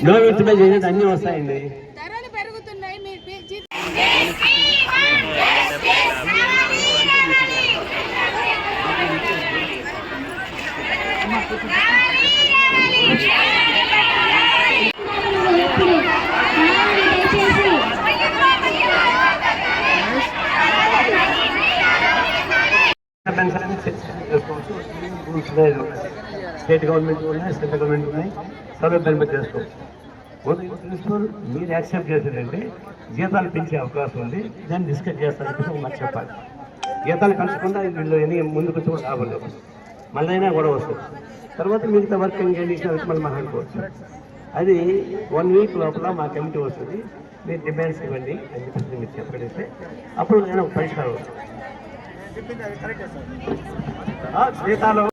Government అన్ని వస్తాయండి. ధరలు పెరుగుతున్నాయి. స్టేట్ గవర్నమెంట్ ఉన్నాయి, సెంట్రల్ గవర్నమెంట్ ఉన్నాయి, సౌలభ్యాన్ని బట్టి చేసుకోవచ్చు. ప్రిన్సిపల్ మీరు యాక్సెప్ట్ చేసేదంటే జీతాలు పెంచే అవకాశం ఉంది, దాన్ని డిస్కస్ చేస్తారని మాకు చెప్పాలి. జీతాలు పెంచకుండా వీళ్ళు ఎన్ని ముందుకు వచ్చి కూడా రాబడలేదు, మళ్ళీ అయినా గొడవ వస్తుంది. తర్వాత మిగతా వర్క్ ఇంకేం మళ్ళీ మాట్లాడుకోవచ్చు. అది 1 వీక్ లోపల మా కమిటీ వస్తుంది, మీరు డిమాండ్స్ ఇవ్వండి అని చెప్పి మీరు చెప్పగలిగితే అప్పుడు నేను ఒక పరిష్కారం వస్తుంది. జీతాలు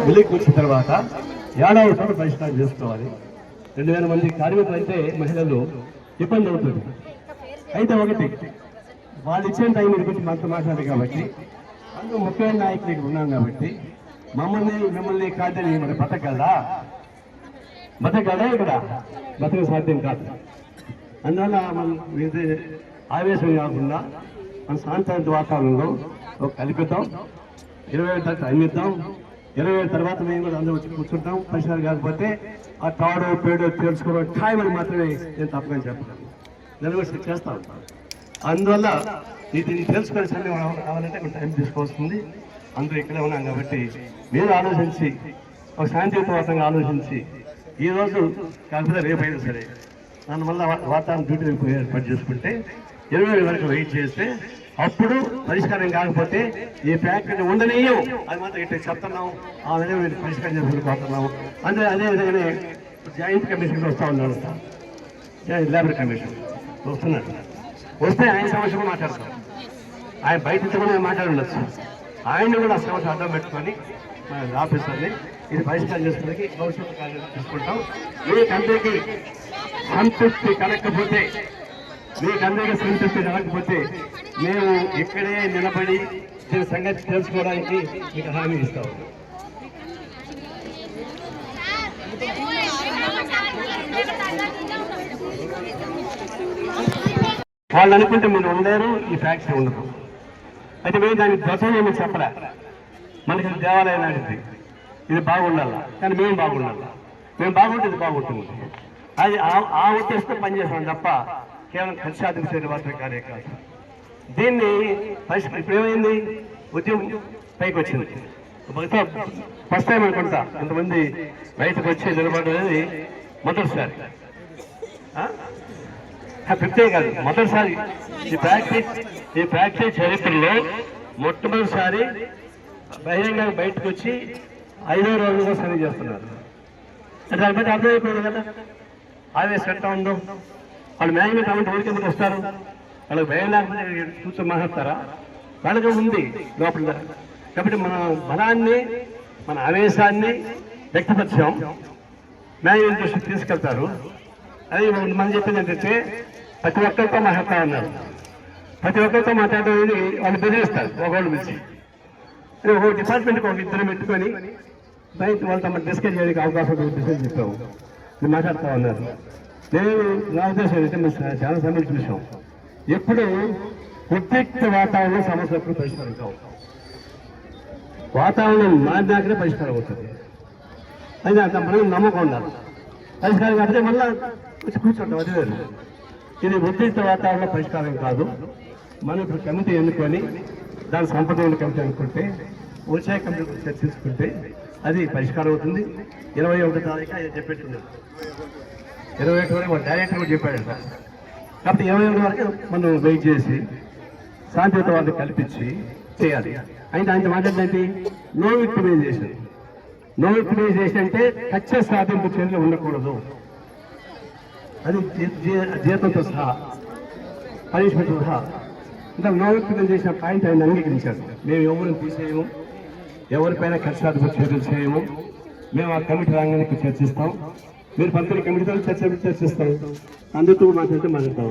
వెలికి వచ్చిన తర్వాత ఏడాది సార్లు పరిష్కారం చేసుకోవాలి. 2000 మంది కార్మికులు అయితే మహిళలు ఇబ్బంది అవుతుంది. అయితే ఒకటి వాళ్ళు ఇచ్చిన టైం గురించి మనతో మాట్లాడారు కాబట్టి, అందులో ముఖ్యమైన నాయకులు ఇక్కడ ఉన్నాం కాబట్టి మిమ్మల్ని కాదని మరి బతకగలదా ఇక్కడ బతక సాధ్యం కాదు. అందువల్ల మనం ఆవేశం కాకుండా మన శాంతి వాతావరణంలో కలిపిద్దాం. 20 దాకా అన్నిద్దాం. 20 తర్వాత మేము కూడా అందరూ వచ్చి కూర్చుంటాం. పరిసరాలు కాకపోతే ఆ తాడో పేడో తెలుసుకోవడం టైం అని మాత్రమే నేను తప్పగా చెప్పగలను. నెలకొచ్చి చేస్తా ఉంటాను. అందువల్ల దీన్ని తెలుసుకునే సమయం కావాలంటే టైం తీసుకోవాల్సింది. అందరూ ఇక్కడే ఉన్నాం కాబట్టి మీరు ఆలోచించి ఒక శాంతియుతవంతంగా ఆలోచించి ఈరోజు కాకపోతే రేపైనా సరే దానివల్ల వాతావరణ డ్యూటీ ఏర్పాటు చేసుకుంటే 20 వరకు వెయిట్ చేస్తే అప్పుడు పరిష్కారం కాకపోతే ఈ ఫ్యాక్టరీని ఉండనీయం అది మాత్రం ఇట్లా చెప్తున్నాం. ఆ విధంగా మీరు పరిష్కారం చేసుకుంటున్నాము. అంటే అదేవిధంగానే జాయింట్ కమిషన్ వస్తూ ఉన్నాడు, లేబర్ కమిషన్ వస్తున్నాడు. వస్తే ఆయన సమస్య కూడా మాట్లాడతాం. ఆయన బయట కూడా మాట్లాడుండొచ్చు. ఆయన్ని కూడా సమస్య అడ్డం పెట్టుకొని ఆఫీసర్ని ఇది పరిష్కారం చేసుకోవడానికి భవిష్యత్తు కార్యాలయం తీసుకుంటాం. మీకందరికీ సంతృప్తి కలగకపోతే మేము ఇక్కడే నిలబడి దీని సంగతి తెలుసుకోవడానికి మీకు హామీ ఇస్తాం. వాళ్ళు అనుకుంటే మీరు ఉండలేరు, ఈ ఫ్యాక్టరీ ఉండదు. అయితే మేము దానికి దశ ఏమి చెప్పలే. మనకి దేవాలయం లాంటిది, ఇది బాగుండాలి, కానీ మేము బాగుండాలి. మేము బాగుంటే ఇది బాగుంటుంది. అది ఆ ఉద్దేశంతో పనిచేస్తాం తప్ప కేవలం ఖర్చాధిక చేయడం మాత్రం కాదే కాదు. దీన్ని ఇప్పుడు ఏమైంది, ఉద్యమం పైకి వచ్చింది. ఫస్ట్ టైం అనుకుంటా ఇంతమంది బయటకు వచ్చి నిలబడడం అనేది మొదటిసారి. ఫిఫ్తే కాదు, మొదటిసారి ఈ ఫ్యాక్టరీ చరిత్రలో మొట్టమొదటిసారి బహిరంగ బయటకు వచ్చి 5వ రోజుగా సరి చేస్తున్నారు. దాన్ని బట్టి అర్థమైపోయింది కదా ఆవేశం ఎట్లా ఉందో. వాళ్ళు మేనేజ్మెంట్ అమౌంట్ ఊరికెందుకు వస్తారు? వాళ్ళకి భయం లేకపోతే కూర్చొని మాట్లాడతారా? వాళ్ళకి ఉంది లోపల. కాబట్టి మన బలాన్ని, మన ఆవేశాన్ని వ్యక్తపరిచాం, మేనేజ్మెంట్ దృష్టికి తీసుకెళ్తారు. అది మనం చెప్పింది ఏంటంటే ప్రతి ఒక్కరితో మాట్లాడుతూ ఉన్నారు. ప్రతి ఒక్కరితో మాట్లాడడం అనేది వాళ్ళు బెదిరిస్తారు ఒకళ్ళు పిలిచి. ఒక డిపార్ట్మెంట్కి ఒక ఇద్దరు పెట్టుకొని బయట వాళ్ళతో మనం డిస్కస్ చేయడానికి అవకాశం డిస్కస్ చెప్పాము. మీరు మాట్లాడుతూ ఉన్నారు. నేను నా ఉద్దేశం ఏంటంటే మేము చాలా సమస్యలు చూసాం. ఎప్పుడు ఉద్రిక్త వాతావరణం సమస్యలు ఎప్పుడు పరిష్కారం కావు. వాతావరణం మారినాకనే పరిష్కారం అవుతుంది. అయితే అంత మనం నమ్మకం ఉండాలి. పరిష్కారం కాకపోతే మళ్ళీ వచ్చి కూర్చుంటాం, అది వేరు. ఇది ఉద్రిక్త వాతావరణం పరిష్కారం కాదు. మనం ఇప్పుడు కమిటీ ఎన్నుకొని దాని సంప్రదాయ కమిటీ అనుకుంటే, వచ్చే కమిటీ చర్చించుకుంటే అది పరిష్కారం అవుతుంది. 21వ తారీఖు ఆయన చెప్పేట్టున్నారు. 21 వరకు మన డైరెక్టర్ కూడా చెప్పాడంట. కాబట్టి 21 వరకు మనం వెయిట్ చేసి శాంతియుత వాళ్ళని కల్పించి చేయాలి. అయితే ఆయన మాట్లాడేంటి? No victimization. నో విక్టిమైజేషన్ అంటే కక్ష సాధింపు చర్యలు ఉండకూడదు. అది జీతంతో సహా, పనిష్మెంట్ సహా. ఇంకా నో విక్టిమైజేషన్ పాయింట్ ఆయన అంగీకరించారు. మేము ఎవరిని తీసేయము, ఎవరిపైన కక్ష సాధింపు చర్యలు చేయము. మేము ఆ కమిటీ రంగానికి చర్చిస్తాం. మీరు పంపిణీ కమిటీతో చర్చిస్తాం. అందుతూ మాట్లాడితే మాట్లాడతాం.